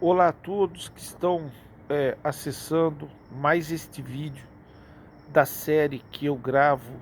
Olá a todos que estão acessando mais este vídeo da série que eu gravo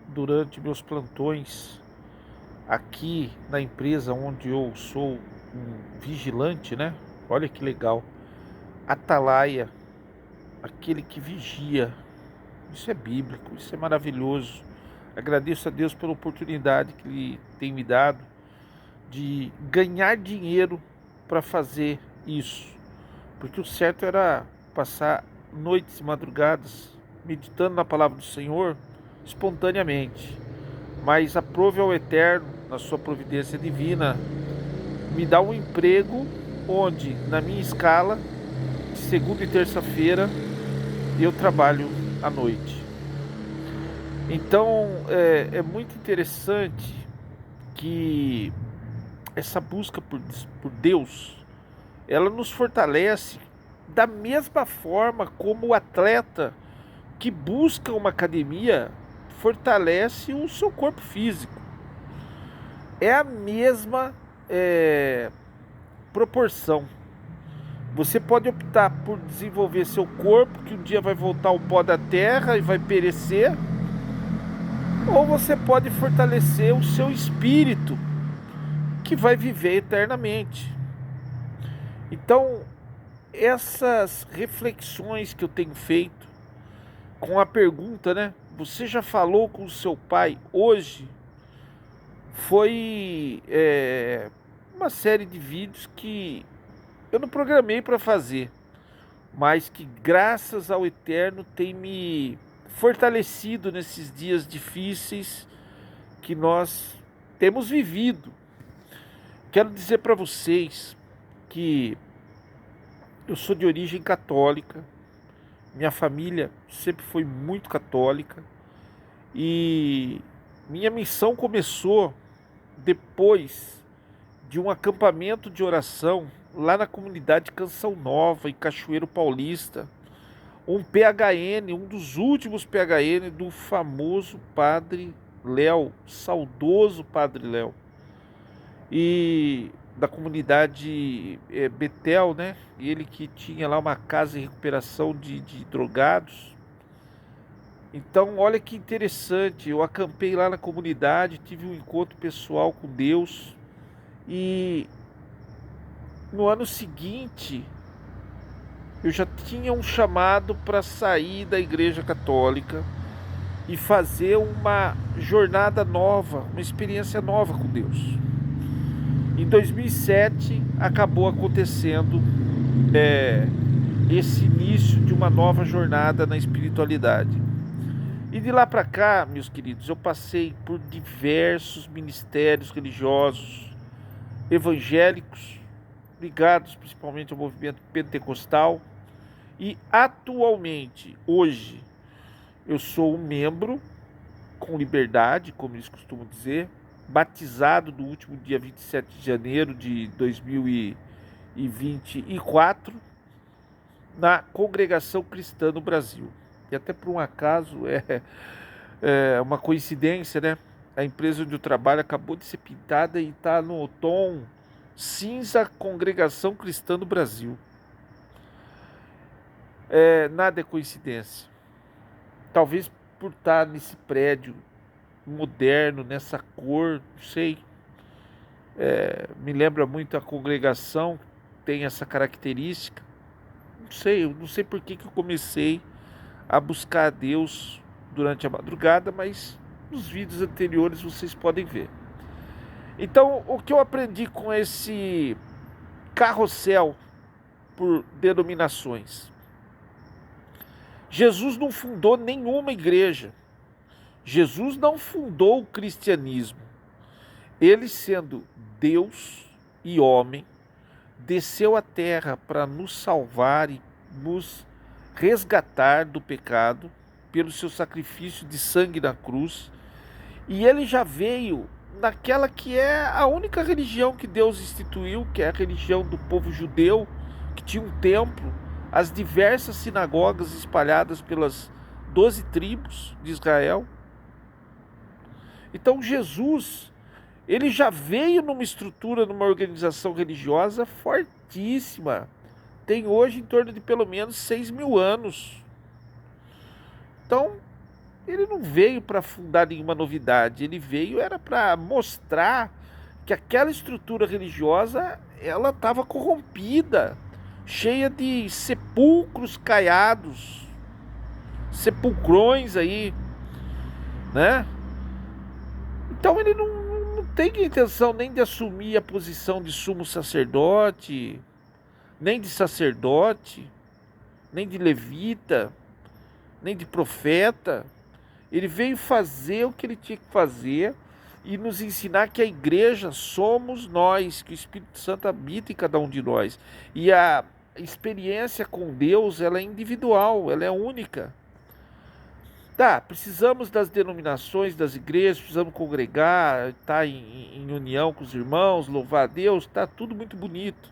durante meus plantões aqui na empresa onde eu sou um vigilante, né? Olha que legal. Atalaia, aquele que vigia. Isso é bíblico, isso é maravilhoso. Agradeço a Deus pela oportunidade que Ele tem me dado de ganhar dinheiro para fazer isso. Porque o certo era passar noites e madrugadas meditando na palavra do Senhor espontaneamente. Mas aprove ao Eterno, na sua providência divina, me dar um emprego onde, na minha escala, de segunda e terça-feira, eu trabalho à noite. Então, é muito interessante que essa busca por Deus, ela nos fortalece da mesma forma como o atleta que busca uma academia fortalece o seu corpo físico. É a mesma proporção. Você pode optar por desenvolver seu corpo, que um dia vai voltar ao pó da terra e vai perecer, ou você pode fortalecer o seu espírito, que vai viver eternamente. Então, essas reflexões que eu tenho feito com a pergunta, né? Você já falou com o seu pai hoje? Foi uma série de vídeos que eu não programei para fazer, mas que graças ao Eterno tem me fortalecido nesses dias difíceis que nós temos vivido. Quero dizer para vocês que eu sou de origem católica, minha família sempre foi muito católica e minha missão começou depois de um acampamento de oração lá na comunidade Canção Nova, em Cachoeiro Paulista, um PHN, um dos últimos PHN do famoso Padre Léo, saudoso Padre Léo, e da comunidade Betel, né? Ele que tinha lá uma casa de recuperação de drogados. Então, olha que interessante, eu acampei lá na comunidade, tive um encontro pessoal com Deus e no ano seguinte eu já tinha um chamado para sair da Igreja Católica e fazer uma jornada nova, uma experiência nova com Deus. Em 2007 acabou acontecendo esse início de uma nova jornada na espiritualidade. E de lá para cá, meus queridos, eu passei por diversos ministérios religiosos, evangélicos, ligados principalmente ao movimento pentecostal. E atualmente, hoje, eu sou um membro com liberdade, como eles costumam dizer, batizado no último dia 27 de janeiro de 2024, na Congregação Cristã no Brasil. E até por um acaso, é uma coincidência, né? A empresa onde eu trabalho acabou de ser pintada e está no tom cinza Congregação Cristã no Brasil. Nada é coincidência. Talvez por estar nesse prédio moderno, nessa cor, não sei. Me lembra muito a congregação, tem essa característica. Não sei, eu não sei por que eu comecei a buscar a Deus durante a madrugada, mas nos vídeos anteriores vocês podem ver. Então, o que eu aprendi com esse carrossel por denominações? Jesus não fundou nenhuma igreja. Jesus não fundou o cristianismo. Ele, sendo Deus e homem, desceu à terra para nos salvar e nos resgatar do pecado pelo seu sacrifício de sangue na cruz. E ele já veio naquela que é a única religião que Deus instituiu, que é a religião do povo judeu, que tinha um templo, as diversas sinagogas espalhadas pelas 12 tribos de Israel. Então Jesus, ele já veio numa estrutura, numa organização religiosa fortíssima. tem hoje em torno de pelo menos 6.000 anos. Então, ele não veio para fundar nenhuma novidade, ele veio era para mostrar que aquela estrutura religiosa ela estava corrompida, cheia de sepulcros caiados, sepulcrões aí, né? Então ele não tem intenção nem de assumir a posição de sumo sacerdote, nem de sacerdote, nem de levita, nem de profeta. Ele veio fazer o que ele tinha que fazer e nos ensinar que a igreja somos nós, que o Espírito Santo habita em cada um de nós. E a experiência com Deus, ela é individual, ela é única. Tá, precisamos das denominações, das igrejas, precisamos congregar, estar em união com os irmãos, louvar a Deus, tá tudo muito bonito.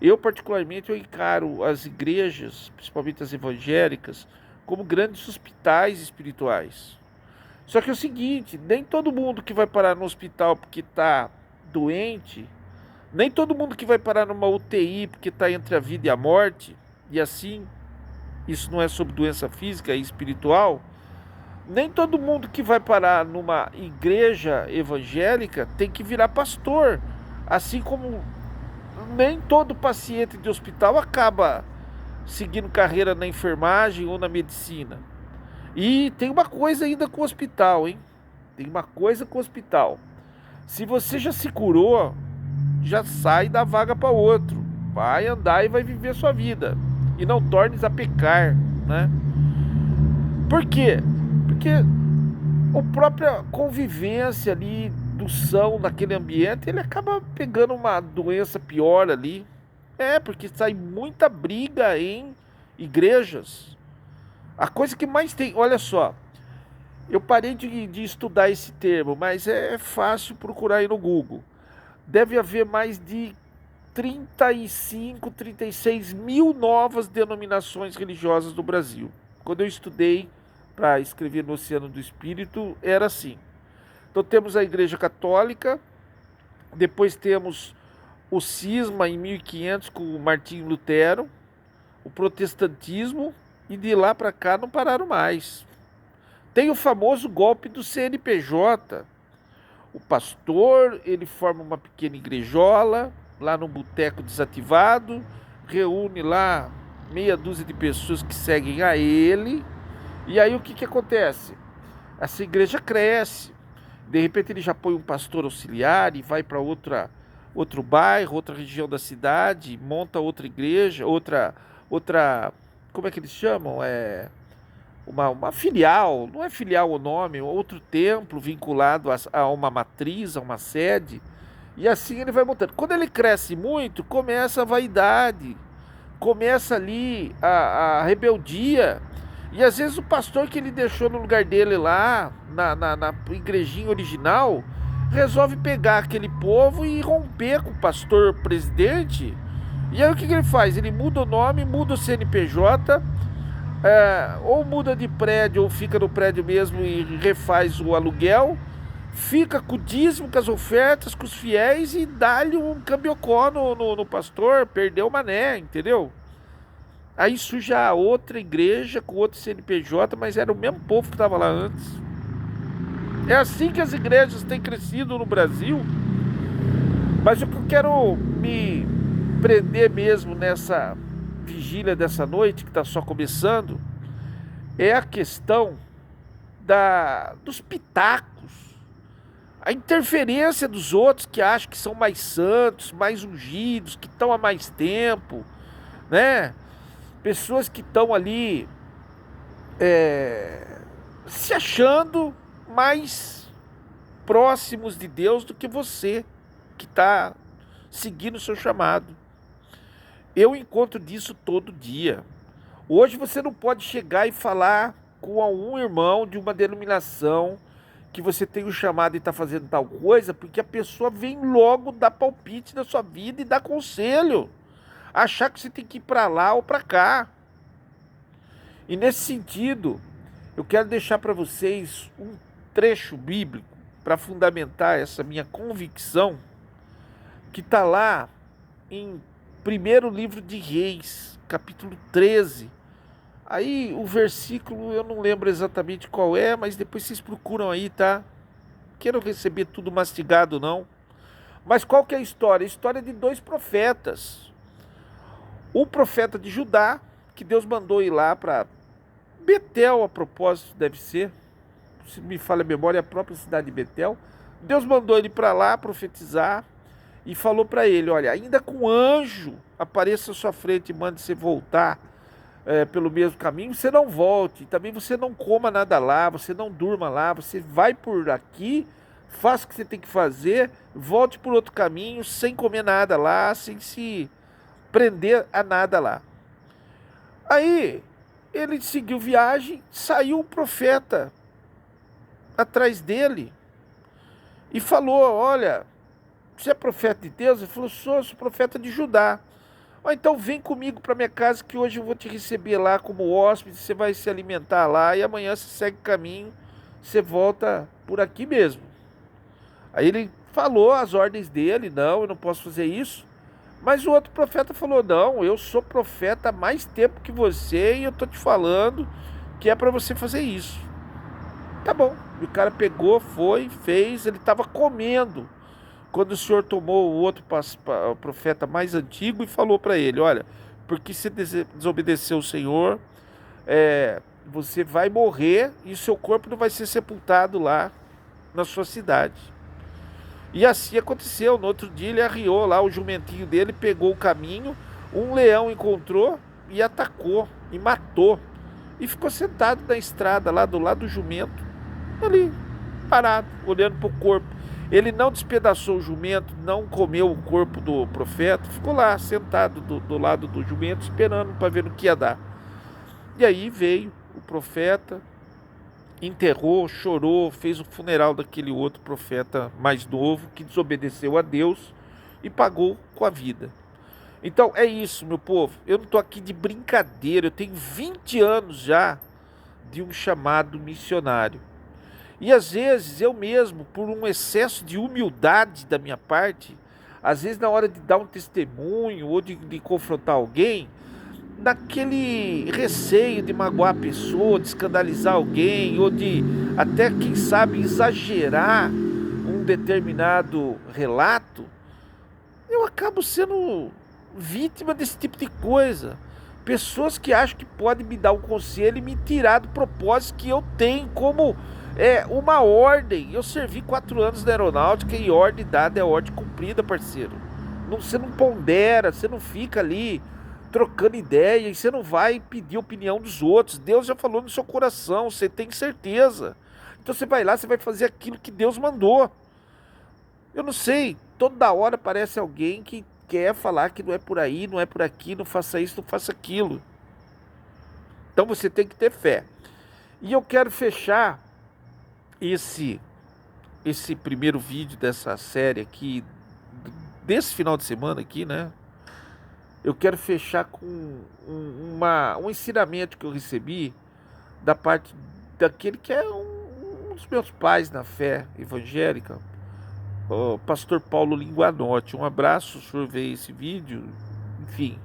Eu, particularmente, eu encaro as igrejas, principalmente as evangélicas, como grandes hospitais espirituais. Só que é o seguinte, nem todo mundo que vai parar no hospital porque está doente, nem todo mundo que vai parar numa UTI porque está entre a vida e a morte, e assim, isso não é sobre doença física e espiritual, nem todo mundo que vai parar numa igreja evangélica tem que virar pastor, assim como nem todo paciente de hospital acaba seguindo carreira na enfermagem ou na medicina. E tem uma coisa ainda com o hospital, hein? Tem uma coisa com o hospital. Se você já se curou, já sai da vaga para outro. Vai andar e vai viver a sua vida. E não tornes a pecar, né? Por quê? Porque a própria convivência ali do são naquele ambiente, ele acaba pegando uma doença pior ali. Porque sai muita briga em igrejas. A coisa que mais tem, olha só, eu parei de estudar esse termo, mas é fácil procurar aí no Google. Deve haver mais de 35, 36 mil novas denominações religiosas no Brasil. Quando eu estudei para escrever no Oceano do Espírito, era assim. Então temos a Igreja Católica, depois temos o cisma em 1500 com o Martinho Lutero, o protestantismo, e de lá para cá não pararam mais. Tem o famoso golpe do CNPJ. O pastor, ele forma uma pequena igrejola, lá num boteco desativado, reúne lá meia dúzia de pessoas que seguem a ele, e aí o que acontece? Essa igreja cresce, de repente ele já põe um pastor auxiliar e vai para outro bairro, outra região da cidade, monta outra igreja, outra, como é que eles chamam? Uma filial, não é filial o nome, outro templo vinculado a uma matriz, a uma sede, e assim ele vai montando. Quando ele cresce muito, começa a vaidade, começa ali a rebeldia, e às vezes o pastor que ele deixou no lugar dele lá, na igrejinha original, resolve pegar aquele povo e romper com o pastor presidente. E aí o que ele faz? Ele muda o nome, muda o CNPJ, ou muda de prédio ou fica no prédio mesmo e refaz o aluguel, fica com o dízimo, com as ofertas, com os fiéis e dá-lhe um cambiocó no pastor, perdeu o mané, entendeu? Aí surge a outra igreja com outro CNPJ, mas era o mesmo povo que estava lá antes. É assim que as igrejas têm crescido no Brasil. Mas o que eu quero me prender mesmo nessa vigília dessa noite, que está só começando, é a questão dos pitacos, a interferência dos outros que acham que são mais santos, mais ungidos, que estão há mais tempo, né? Pessoas que estão ali se achando mais próximos de Deus do que você, que está seguindo o seu chamado. Eu encontro disso todo dia. Hoje você não pode chegar e falar com algum irmão de uma denominação que você tem um chamado e está fazendo tal coisa, porque a pessoa vem logo dar palpite na sua vida e dar conselho. Achar que você tem que ir para lá ou para cá. E nesse sentido, eu quero deixar para vocês um trecho bíblico para fundamentar essa minha convicção, que está lá em primeiro livro de Reis, capítulo 13. Aí o versículo eu não lembro exatamente qual é, mas depois vocês procuram aí, tá? Quero receber tudo mastigado, não. Mas qual que é a história? A história de dois profetas. O profeta de Judá, que Deus mandou ir lá para Betel, a propósito, deve ser. Se me falha a memória, é a própria cidade de Betel. Deus mandou ele para lá profetizar e falou para ele: olha, ainda com anjo apareça à sua frente e mande você voltar pelo mesmo caminho, você não volte. Também você não coma nada lá, você não durma lá, você vai por aqui, faça o que você tem que fazer, volte por outro caminho, sem comer nada lá, sem se prender a nada lá. Aí ele seguiu viagem, saiu um profeta atrás dele e falou: olha, você é profeta de Deus? Ele falou: sou profeta de Judá. Então vem comigo para minha casa que hoje eu vou te receber lá como hóspede, você vai se alimentar lá e amanhã você segue o caminho, você volta por aqui mesmo. Aí ele falou as ordens dele: não, eu não posso fazer isso. Mas o outro profeta falou: não, eu sou profeta há mais tempo que você e eu tô te falando que é para você fazer isso. Tá bom. E o cara pegou, foi, fez, ele estava comendo quando o Senhor tomou o outro profeta mais antigo e falou para ele: olha, porque você desobedeceu o Senhor, você vai morrer e o seu corpo não vai ser sepultado lá na sua cidade. E assim aconteceu. No outro dia ele arriou lá o jumentinho dele, pegou o caminho, um leão encontrou e atacou e matou. E ficou sentado na estrada lá do lado do jumento, ali, parado, olhando para o corpo. Ele não despedaçou o jumento, não comeu o corpo do profeta, ficou lá sentado do lado do jumento, esperando para ver o que ia dar. E aí veio o profeta, enterrou, chorou, fez o funeral daquele outro profeta mais novo, que desobedeceu a Deus e pagou com a vida. Então é isso, meu povo. Eu não estou aqui de brincadeira, eu tenho 20 anos já de um chamado missionário. E às vezes eu mesmo, por um excesso de humildade da minha parte, às vezes na hora de dar um testemunho ou de confrontar alguém, naquele receio de magoar a pessoa, de escandalizar alguém, ou de até, quem sabe, exagerar um determinado relato, eu acabo sendo vítima desse tipo de coisa. Pessoas que acham que podem me dar um conselho e me tirar do propósito que eu tenho como uma ordem. Eu servi 4 anos na aeronáutica e ordem dada é ordem cumprida, parceiro. Você não pondera, você não fica ali trocando ideia e você não vai pedir a opinião dos outros. Deus já falou no seu coração, você tem certeza. Então você vai lá, você vai fazer aquilo que Deus mandou. Eu não sei, toda hora aparece alguém que quer falar que não é por aí, não é por aqui, não faça isso, não faça aquilo. Então você tem que ter fé. E eu quero fechar esse primeiro vídeo dessa série aqui, desse final de semana aqui, né? Eu quero fechar com um ensinamento que eu recebi da parte daquele que é um dos meus pais na fé evangélica, o pastor Paulo Linguanotti. Um abraço, o senhor vê esse vídeo. Enfim,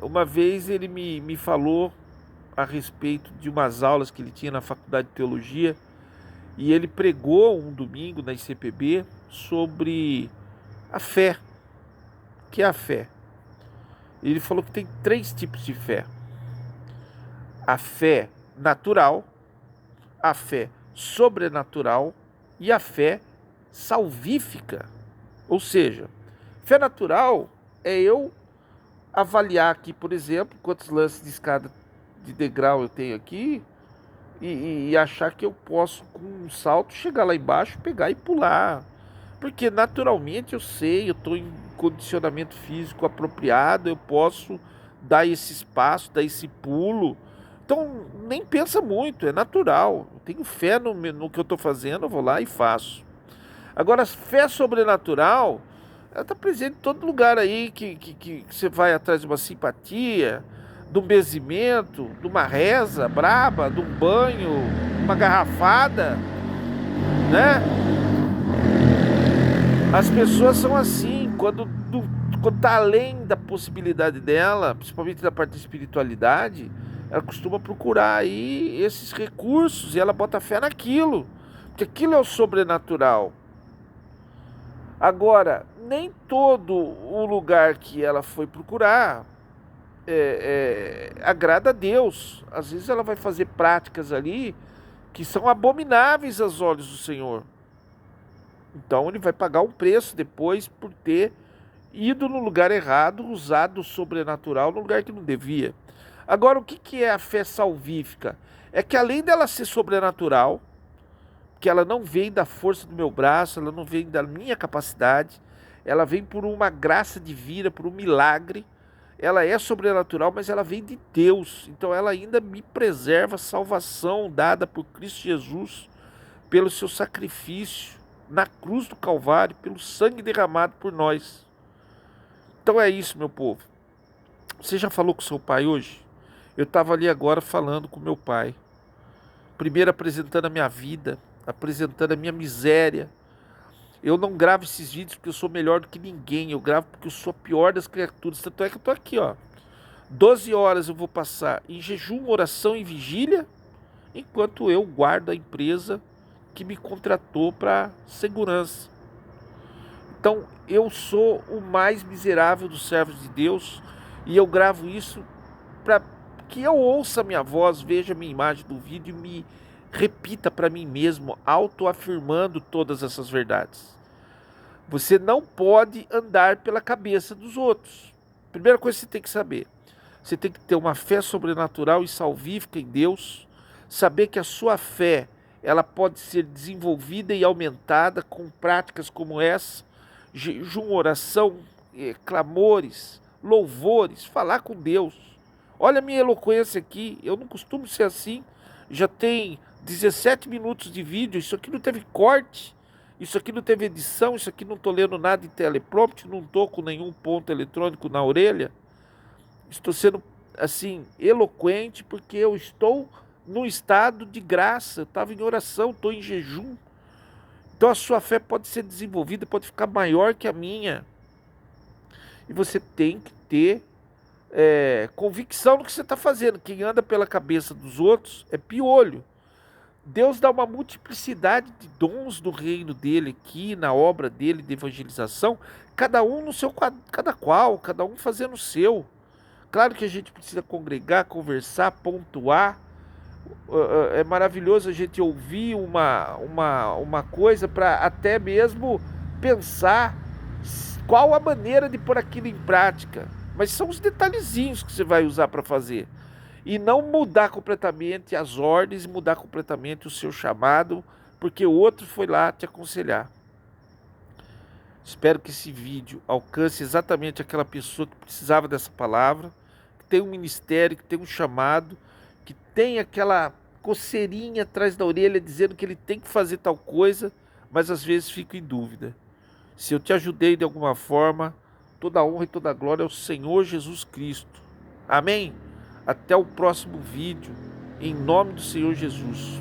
uma vez ele me falou a respeito de umas aulas que ele tinha na faculdade de teologia, e ele pregou um domingo na ICPB sobre a fé. O que é a fé? Ele falou que tem 3 tipos de fé: a fé natural, a fé sobrenatural e a fé salvífica. Ou seja, fé natural é eu avaliar aqui, por exemplo, quantos lances de escada de degrau eu tenho aqui e achar que eu posso, com um salto, chegar lá embaixo, pegar e pular. Porque naturalmente eu sei, eu estou em condicionamento físico apropriado, eu posso dar esse espaço, dar esse pulo. Então nem pensa muito, é natural. Eu tenho fé no que eu estou fazendo, eu vou lá e faço. Agora, a fé sobrenatural, ela está presente em todo lugar aí que você vai atrás de uma simpatia, de um benzimento, de uma reza braba, de um banho, uma garrafada, né? As pessoas são assim, quando está além da possibilidade dela, principalmente da parte da espiritualidade, ela costuma procurar aí esses recursos e ela bota fé naquilo, porque aquilo é o sobrenatural. Agora, nem todo o lugar que ela foi procurar agrada a Deus. Às vezes ela vai fazer práticas ali que são abomináveis aos olhos do Senhor. Então ele vai pagar um preço depois por ter ido no lugar errado, usado o sobrenatural no lugar que não devia. Agora, o que é a fé salvífica? É que além dela ser sobrenatural, que ela não vem da força do meu braço, ela não vem da minha capacidade, ela vem por uma graça divina, por um milagre. Ela é sobrenatural, mas ela vem de Deus. Então ela ainda me preserva a salvação dada por Cristo Jesus, pelo seu sacrifício na cruz do Calvário, pelo sangue derramado por nós. Então é isso, meu povo. Você já falou com seu pai hoje? Eu estava ali agora falando com meu pai. Primeiro apresentando a minha vida, apresentando a minha miséria. Eu não gravo esses vídeos porque eu sou melhor do que ninguém. Eu gravo porque eu sou a pior das criaturas. Tanto é que eu estou aqui, ó. 12 horas eu vou passar em jejum, oração e vigília, enquanto eu guardo a empresa que me contratou para segurança. Então, eu sou o mais miserável dos servos de Deus e eu gravo isso para que eu ouça a minha voz, veja a minha imagem do vídeo e me repita para mim mesmo, autoafirmando todas essas verdades. Você não pode andar pela cabeça dos outros. Primeira coisa que você tem que saber, você tem que ter uma fé sobrenatural e salvífica em Deus, saber que a sua fé ela pode ser desenvolvida e aumentada com práticas como essa, jejum, oração, clamores, louvores, falar com Deus. Olha a minha eloquência aqui, eu não costumo ser assim, já tem 17 minutos de vídeo, isso aqui não teve corte, isso aqui não teve edição, isso aqui não estou lendo nada em teleprompter, não estou com nenhum ponto eletrônico na orelha. Estou sendo, assim, eloquente porque eu estou num estado de graça, eu estava em oração, estou em jejum. Então a sua fé pode ser desenvolvida, pode ficar maior que a minha. E você tem que ter convicção no que você está fazendo. Quem anda pela cabeça dos outros é piolho. Deus dá uma multiplicidade de dons do reino dele aqui, na obra dele de evangelização, cada um no seu, cada um fazendo o seu. Claro que a gente precisa congregar, conversar, pontuar. É maravilhoso a gente ouvir uma coisa para até mesmo pensar qual a maneira de pôr aquilo em prática. Mas são os detalhezinhos que você vai usar para fazer. E não mudar completamente as ordens, mudar completamente o seu chamado, porque o outro foi lá te aconselhar. Espero que esse vídeo alcance exatamente aquela pessoa que precisava dessa palavra, que tem um ministério, que tem um chamado, que tem aquela coceirinha atrás da orelha dizendo que ele tem que fazer tal coisa, mas às vezes fica em dúvida. Se eu te ajudei de alguma forma, toda a honra e toda a glória ao Senhor Jesus Cristo. Amém? Até o próximo vídeo, em nome do Senhor Jesus.